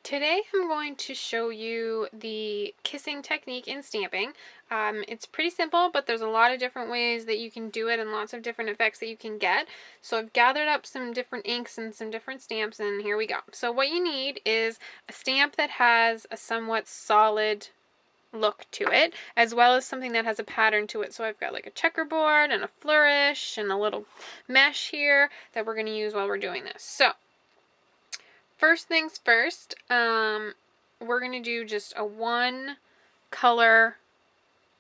Today I'm going to show you the kissing technique in stamping. It's pretty simple, but there's a lot of different ways that you can do it and lots of different effects that you can get. So I've gathered up some different inks and some different stamps, and here we go. So what you need is a stamp that has a somewhat solid look to it, as well as something that has a pattern to it. So I've got like a checkerboard and a flourish and a little mesh here that we're going to use while we're doing this. So first things first, we're going to do just a one color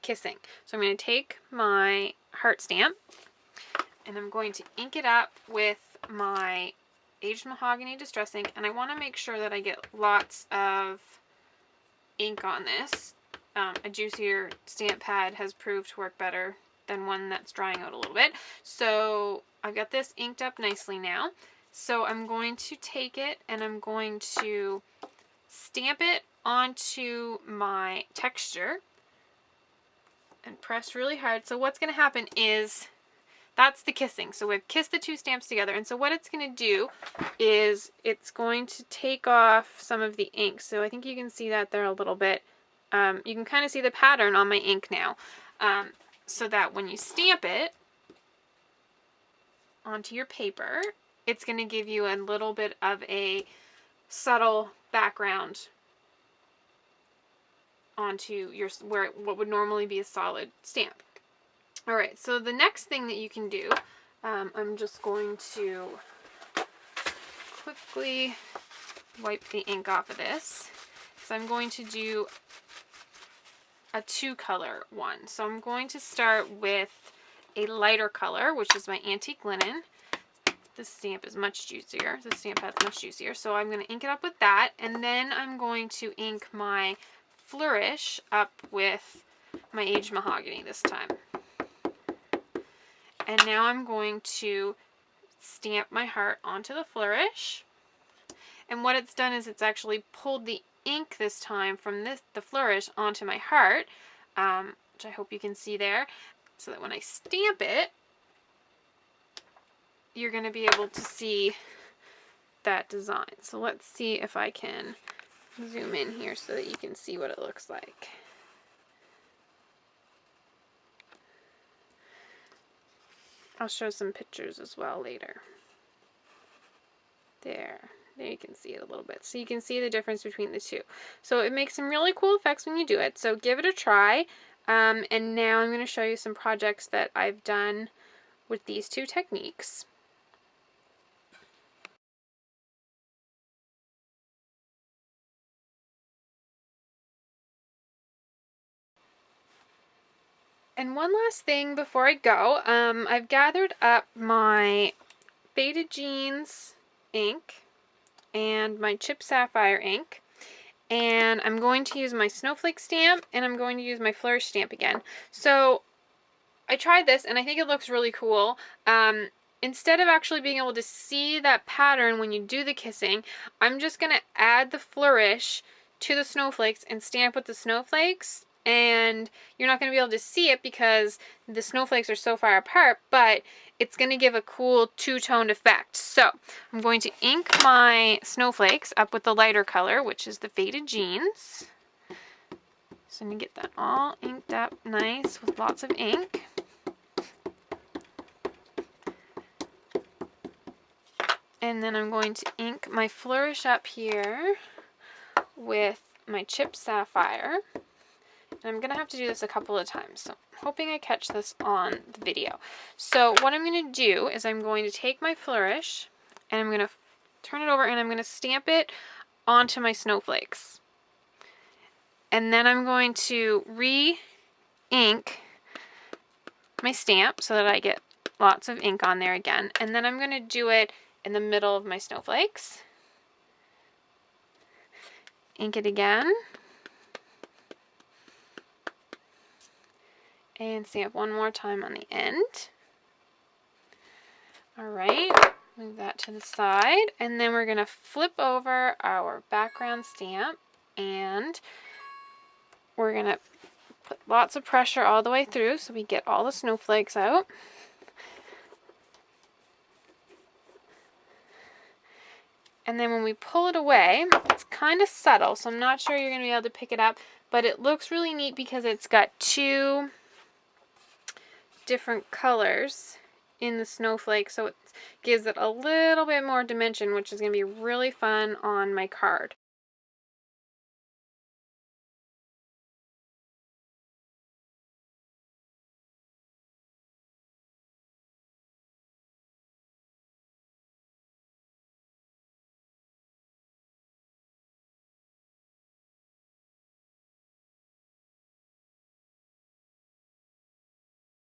kissing. So I'm going to take my heart stamp and I'm going to ink it up with my aged mahogany distress ink, and I want to make sure that I get lots of ink on this. A juicier stamp pad has proved to work better than one that's drying out a little bit. So I've got this inked up nicely now. So I'm going to take it and I'm going to stamp it onto my texture and press really hard. So what's going to happen is that's the kissing. So we've kissed the two stamps together, and so what it's going to do is it's going to take off some of the ink. So I think you can see that there a little bit. You can kind of see the pattern on my ink now, so that when you stamp it onto your paper, it's going to give you a little bit of a subtle background onto your what would normally be a solid stamp. All right, so the next thing that you can do, I'm just going to quickly wipe the ink off of this, because I'm going to do a two-color one. So I'm going to start with a lighter color, which is my antique linen. This stamp is much juicier. This stamp pad's much juicier. So I'm going to ink it up with that, and then I'm going to ink my flourish up with my aged mahogany this time. And now I'm going to stamp my heart onto the flourish. And what it's done is it's actually pulled the ink this time from the flourish onto my heart, which I hope you can see there, so that when I stamp it, you're going to be able to see that design. So let's see if I can zoom in here so that you can see what it looks like. I'll show some pictures as well later. There you can see it a little bit. So you can see the difference between the two. So it makes some really cool effects when you do it. So give it a try. And now I'm going to show you some projects that I've done with these two techniques. And one last thing before I go, I've gathered up my Faded Jeans ink and my Chip Sapphire ink, and I'm going to use my snowflake stamp, and I'm going to use my flourish stamp again. So I tried this and I think it looks really cool. Instead of actually being able to see that pattern when you do the kissing, I'm just going to add the flourish to the snowflakes and stamp with the snowflakes, and you're not going to be able to see it because the snowflakes are so far apart, but it's going to give a cool two-toned effect. So I'm going to ink my snowflakes up with the lighter color, which is the Faded Jeans. So I'm going to get that all inked up nice with lots of ink. And then I'm going to ink my flourish up here with my Chip Sapphire. And I'm going to have to do this a couple of times, so I'm hoping I catch this on the video. So what I'm going to do is I'm going to take my flourish and I'm going to turn it over and I'm going to stamp it onto my snowflakes. And then I'm going to re-ink my stamp so that I get lots of ink on there again. And then I'm going to do it in the middle of my snowflakes. Ink it again. And stamp one more time on the end. Alright, move that to the side. And then we're going to flip over our background stamp, and we're going to put lots of pressure all the way through so we get all the snowflakes out. And then when we pull it away, it's kind of subtle, so I'm not sure you're going to be able to pick it up, but it looks really neat because it's got two different colors in the snowflake, so it gives it a little bit more dimension, which is going to be really fun on my card.